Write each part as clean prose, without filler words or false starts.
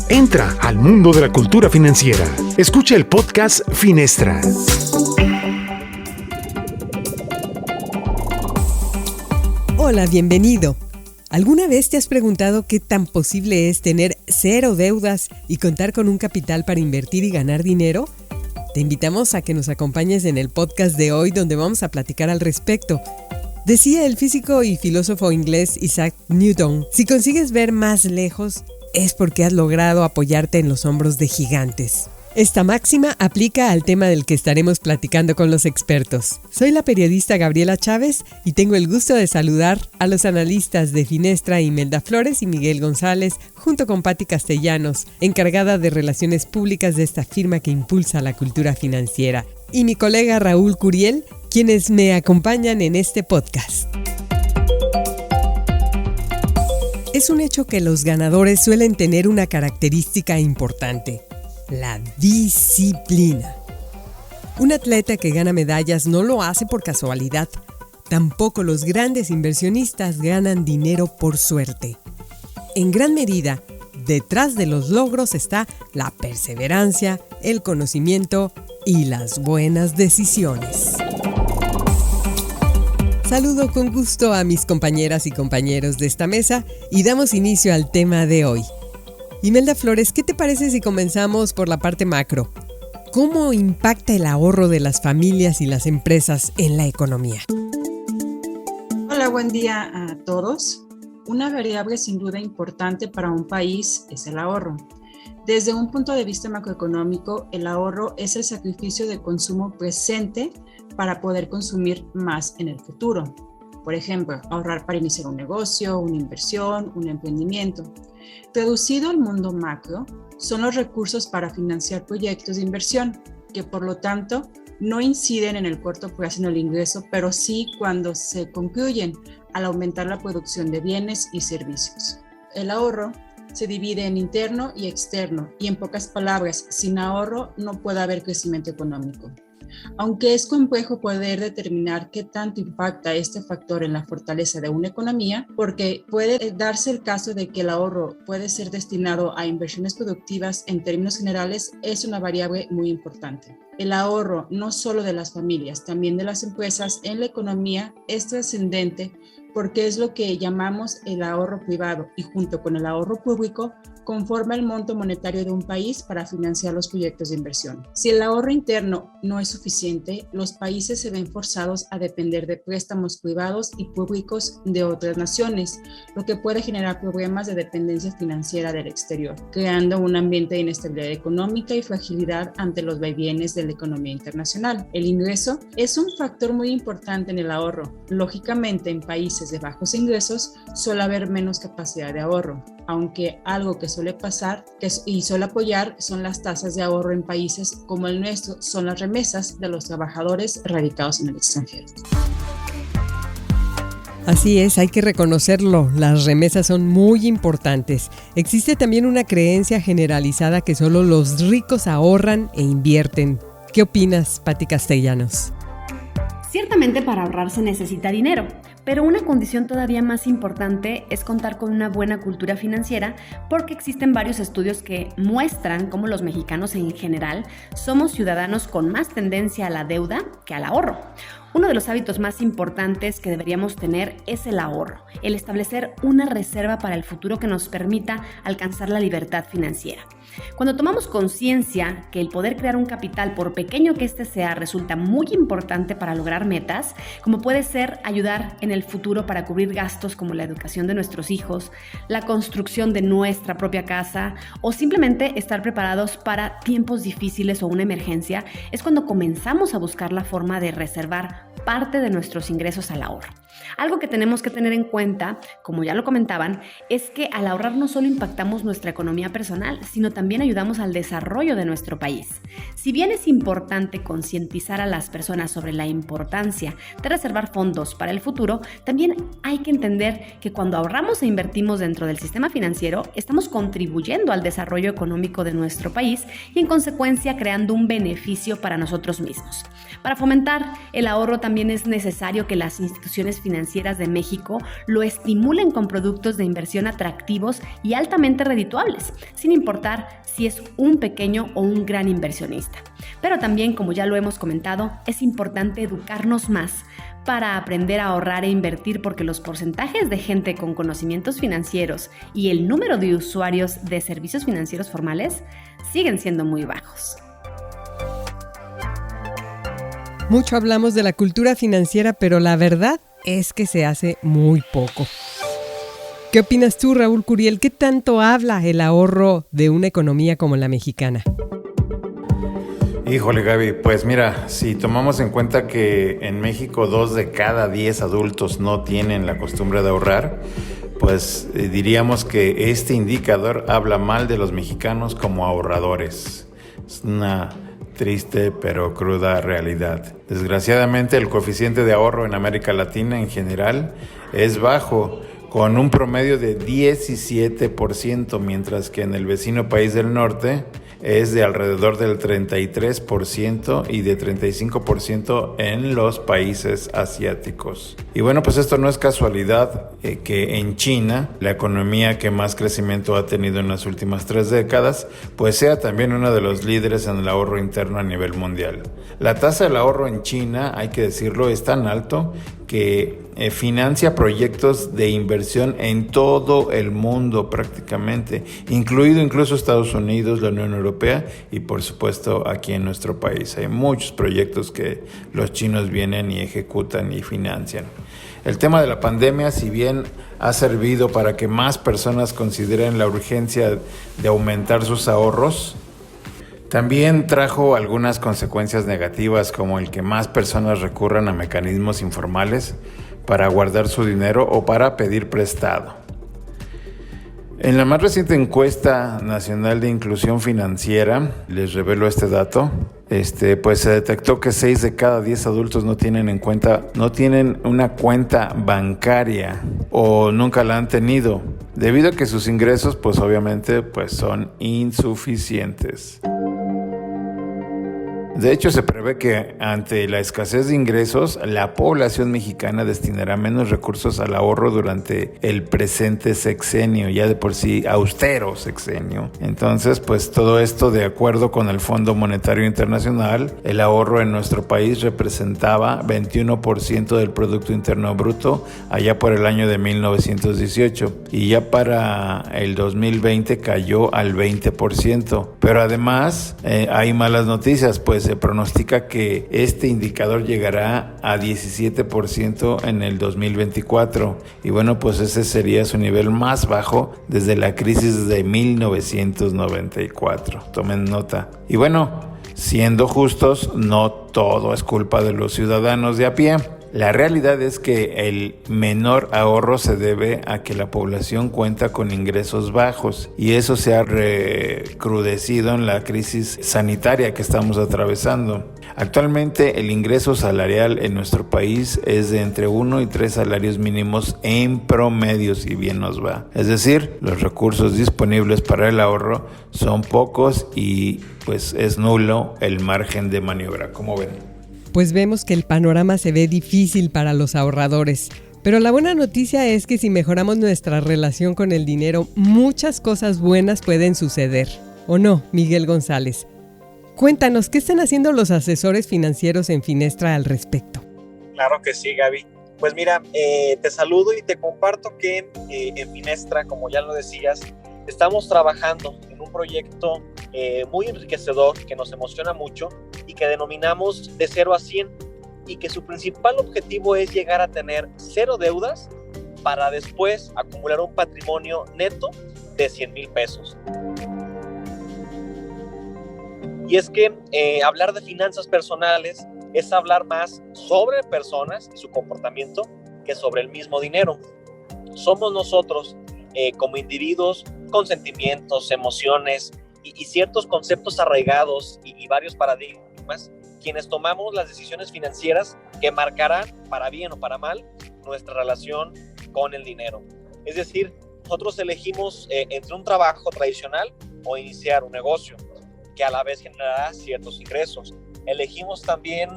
Entra al mundo de la cultura financiera. Escucha el podcast Finestra. Hola, bienvenido. ¿Alguna vez te has preguntado qué tan posible es tener 0 deudas y contar con un capital para invertir y ganar dinero? Te invitamos a que nos acompañes en el podcast de hoy, donde vamos a platicar al respecto. Decía el físico y filósofo inglés Isaac Newton: si consigues ver más lejos, es porque has logrado apoyarte en los hombros de gigantes. Esta máxima aplica al tema del que estaremos platicando con los expertos. Soy la periodista Gabriela Chávez y tengo el gusto de saludar a los analistas de Finestra, Imelda Flores y Miguel González, junto con Patti Castellanos, encargada de relaciones públicas de esta firma que impulsa la cultura financiera, y mi colega Raúl Curiel, quienes me acompañan en este podcast. Es un hecho que los ganadores suelen tener una característica importante: la disciplina. Un atleta que gana medallas no lo hace por casualidad. Tampoco los grandes inversionistas ganan dinero por suerte. En gran medida, detrás de los logros está la perseverancia, el conocimiento y las buenas decisiones. Saludo con gusto a mis compañeras y compañeros de esta mesa y damos inicio al tema de hoy. Imelda Flores, ¿qué te parece si comenzamos por la parte macro? ¿Cómo impacta el ahorro de las familias y las empresas en la economía? Hola, buen día a todos. Una variable sin duda importante para un país es el ahorro. Desde un punto de vista macroeconómico, el ahorro es el sacrificio de consumo presente para poder consumir más en el futuro. Por ejemplo, ahorrar para iniciar un negocio, una inversión, un emprendimiento. Reducido al mundo macro, son los recursos para financiar proyectos de inversión, que por lo tanto no inciden en el corto plazo en el ingreso, pero sí cuando se concluyen al aumentar la producción de bienes y servicios. El ahorro se divide en interno y externo, y en pocas palabras, sin ahorro no puede haber crecimiento económico. Aunque es complejo poder determinar qué tanto impacta este factor en la fortaleza de una economía, porque puede darse el caso de que el ahorro puede ser destinado a inversiones productivas, en términos generales es una variable muy importante. El ahorro, no solo de las familias, también de las empresas en la economía, es trascendente porque es lo que llamamos el ahorro privado y junto con el ahorro público conforma el monto monetario de un país para financiar los proyectos de inversión. Si el ahorro interno no es suficiente, los países se ven forzados a depender de préstamos privados y públicos de otras naciones, lo que puede generar problemas de dependencia financiera del exterior, creando un ambiente de inestabilidad económica y fragilidad ante los vaivenes de la economía internacional. El ingreso es un factor muy importante en el ahorro. Lógicamente, en países de bajos ingresos suele haber menos capacidad de ahorro, aunque algo que suele pasar y suele apoyar son las tasas de ahorro en países como el nuestro, son las remesas de los trabajadores radicados en el extranjero. Así es, hay que reconocerlo, las remesas son muy importantes. Existe también una creencia generalizada que solo los ricos ahorran e invierten. ¿Qué opinas, Patti Castellanos? Ciertamente para ahorrar se necesita dinero, pero una condición todavía más importante es contar con una buena cultura financiera, porque existen varios estudios que muestran cómo los mexicanos en general somos ciudadanos con más tendencia a la deuda que al ahorro. Uno de los hábitos más importantes que deberíamos tener es el ahorro, el establecer una reserva para el futuro que nos permita alcanzar la libertad financiera. Cuando tomamos conciencia que el poder crear un capital, por pequeño que éste sea, resulta muy importante para lograr metas, como puede ser ayudar en el futuro para cubrir gastos como la educación de nuestros hijos, la construcción de nuestra propia casa o simplemente estar preparados para tiempos difíciles o una emergencia, es cuando comenzamos a buscar la forma de reservar parte de nuestros ingresos al ahorro. Algo que tenemos que tener en cuenta, como ya lo comentaban, es que al ahorrar no solo impactamos nuestra economía personal, sino también ayudamos al desarrollo de nuestro país. Si bien es importante concientizar a las personas sobre la importancia de reservar fondos para el futuro, también hay que entender que cuando ahorramos e invertimos dentro del sistema financiero, estamos contribuyendo al desarrollo económico de nuestro país y en consecuencia creando un beneficio para nosotros mismos. Para fomentar el ahorro también es necesario que las instituciones financieras financieras de México lo estimulen con productos de inversión atractivos y altamente redituables, sin importar si es un pequeño o un gran inversionista. Pero también, como ya lo hemos comentado, es importante educarnos más para aprender a ahorrar e invertir, porque los porcentajes de gente con conocimientos financieros y el número de usuarios de servicios financieros formales siguen siendo muy bajos. Mucho hablamos de la cultura financiera, pero la verdad es que se hace muy poco. ¿Qué opinas tú, Raúl Curiel? ¿Qué tanto habla el ahorro de una economía como la mexicana? Híjole, Gaby, pues mira, si tomamos en cuenta que en México 2 de cada 10 adultos no tienen la costumbre de ahorrar, pues diríamos que este indicador habla mal de los mexicanos como ahorradores. Es una triste pero cruda realidad. Desgraciadamente, el coeficiente de ahorro en América Latina en general es bajo, con un promedio de 17%, mientras que en el vecino país del norte es de alrededor del 33% y de 35% en los países asiáticos. Y bueno, pues esto no es casualidad que en China, la economía que más crecimiento ha tenido en las últimas 3 décadas, pues sea también uno de los líderes en el ahorro interno a nivel mundial. La tasa del ahorro en China, hay que decirlo, es tan alto que financia proyectos de inversión en todo el mundo prácticamente, incluido incluso Estados Unidos, la Unión Europea y por supuesto aquí en nuestro país. Hay muchos proyectos que los chinos vienen y ejecutan y financian. El tema de la pandemia, si bien ha servido para que más personas consideren la urgencia de aumentar sus ahorros, también trajo algunas consecuencias negativas, como el que más personas recurran a mecanismos informales para guardar su dinero o para pedir prestado. En la más reciente encuesta nacional de inclusión financiera, les revelo este dato, pues se detectó que 6 de cada 10 adultos no tienen una cuenta bancaria o nunca la han tenido, debido a que sus ingresos pues obviamente pues son insuficientes. De hecho, se prevé que ante la escasez de ingresos, la población mexicana destinará menos recursos al ahorro durante el presente sexenio, ya de por sí austero sexenio. Entonces, pues todo esto, de acuerdo con el Fondo Monetario Internacional, el ahorro en nuestro país representaba 21% del Producto Interno Bruto allá por el año de 1918, y ya para el 2020 cayó al 20%. Pero además hay malas noticias, pues se pronostica que este indicador llegará a 17% en el 2024, y bueno, pues ese sería su nivel más bajo desde la crisis de 1994. Tomen nota. Y bueno, siendo justos, no todo es culpa de los ciudadanos de a pie. La realidad es que el menor ahorro se debe a que la población cuenta con ingresos bajos, y eso se ha recrudecido en la crisis sanitaria que estamos atravesando. Actualmente el ingreso salarial en nuestro país es de entre 1 y 3 salarios mínimos en promedio, si bien nos va. Es decir, los recursos disponibles para el ahorro son pocos y pues es nulo el margen de maniobra. ¿Cómo ven? Pues vemos que el panorama se ve difícil para los ahorradores. Pero la buena noticia es que si mejoramos nuestra relación con el dinero, muchas cosas buenas pueden suceder. ¿O no, Miguel González? Cuéntanos, ¿qué están haciendo los asesores financieros en Finestra al respecto? Claro que sí, Gaby. Pues mira, te saludo y te comparto que en Finestra, como ya lo decías, estamos trabajando en un proyecto muy enriquecedor que nos emociona mucho y que denominamos de 0 a 100, y que su principal objetivo es llegar a tener 0 deudas para después acumular un patrimonio neto de 100,000 pesos. Y es que hablar de finanzas personales es hablar más sobre personas y su comportamiento que sobre el mismo dinero. Somos nosotros como individuos con sentimientos, emociones y ciertos conceptos arraigados y varios paradigmas, quienes tomamos las decisiones financieras que marcarán, para bien o para mal, nuestra relación con el dinero. Es decir, nosotros elegimos entre un trabajo tradicional o iniciar un negocio que a la vez generará ciertos ingresos. Elegimos también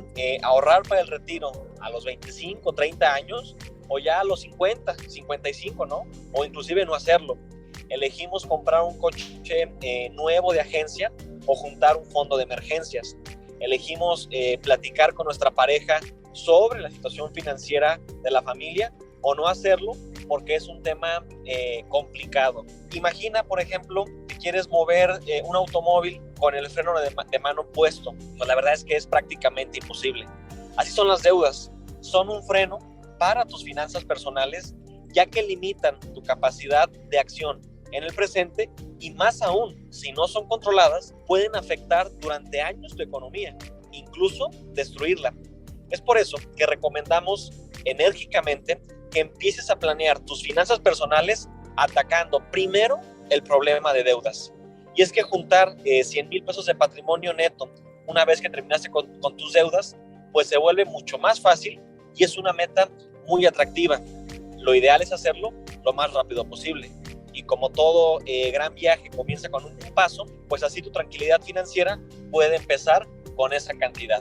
ahorrar para el retiro a los 25, 30 años, o ya a los 50, 55, ¿no? O inclusive no hacerlo. Elegimos comprar un coche nuevo de agencia o juntar un fondo de emergencias. Elegimos platicar con nuestra pareja sobre la situación financiera de la familia o no hacerlo porque es un tema complicado. Imagina, por ejemplo, que quieres mover un automóvil con el freno de mano puesto. Pues la verdad es que es prácticamente imposible. Así son las deudas. Son un freno para tus finanzas personales, ya que limitan tu capacidad de acción en el presente y más aún, si no son controladas, pueden afectar durante años tu economía, incluso destruirla. Es por eso que recomendamos enérgicamente que empieces a planear tus finanzas personales atacando primero el problema de deudas. Y es que juntar 100 mil pesos de patrimonio neto una vez que terminaste con tus deudas, pues se vuelve mucho más fácil y es una meta muy atractiva. Lo ideal es hacerlo lo más rápido posible. Y como todo gran viaje comienza con un paso, pues así tu tranquilidad financiera puede empezar con esa cantidad.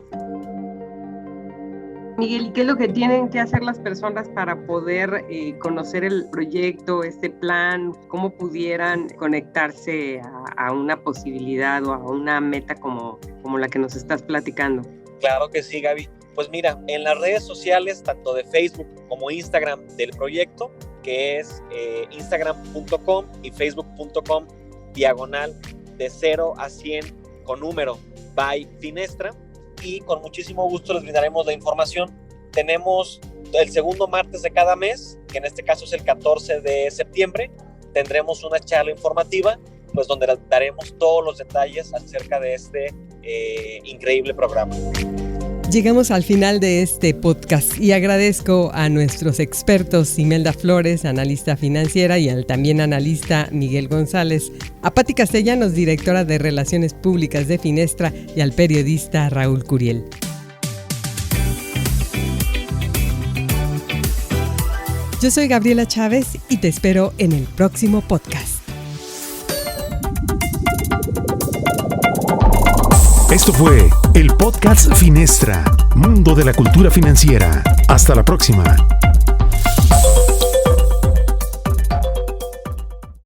Miguel, ¿y qué es lo que tienen que hacer las personas para poder conocer el proyecto, este plan? ¿Cómo pudieran conectarse a una posibilidad o a una meta como la que nos estás platicando? Claro que sí, Gaby. Pues mira, en las redes sociales, tanto de Facebook como Instagram del proyecto, que es instagram.com y facebook.com /de 0 a 100 con número by Finestra, y con muchísimo gusto les brindaremos la información. Tenemos el segundo martes de cada mes, que en este caso es el 14 de septiembre, tendremos una charla informativa, pues donde daremos todos los detalles acerca de este increíble programa. Llegamos al final de este podcast y agradezco a nuestros expertos Imelda Flores, analista financiera, y al también analista Miguel González, a Pati Castellanos, directora de Relaciones Públicas de Finestra, y al periodista Raúl Curiel. Yo soy Gabriela Chávez y te espero en el próximo podcast. Esto fue el podcast Finestra, Mundo de la Cultura Financiera. Hasta la próxima.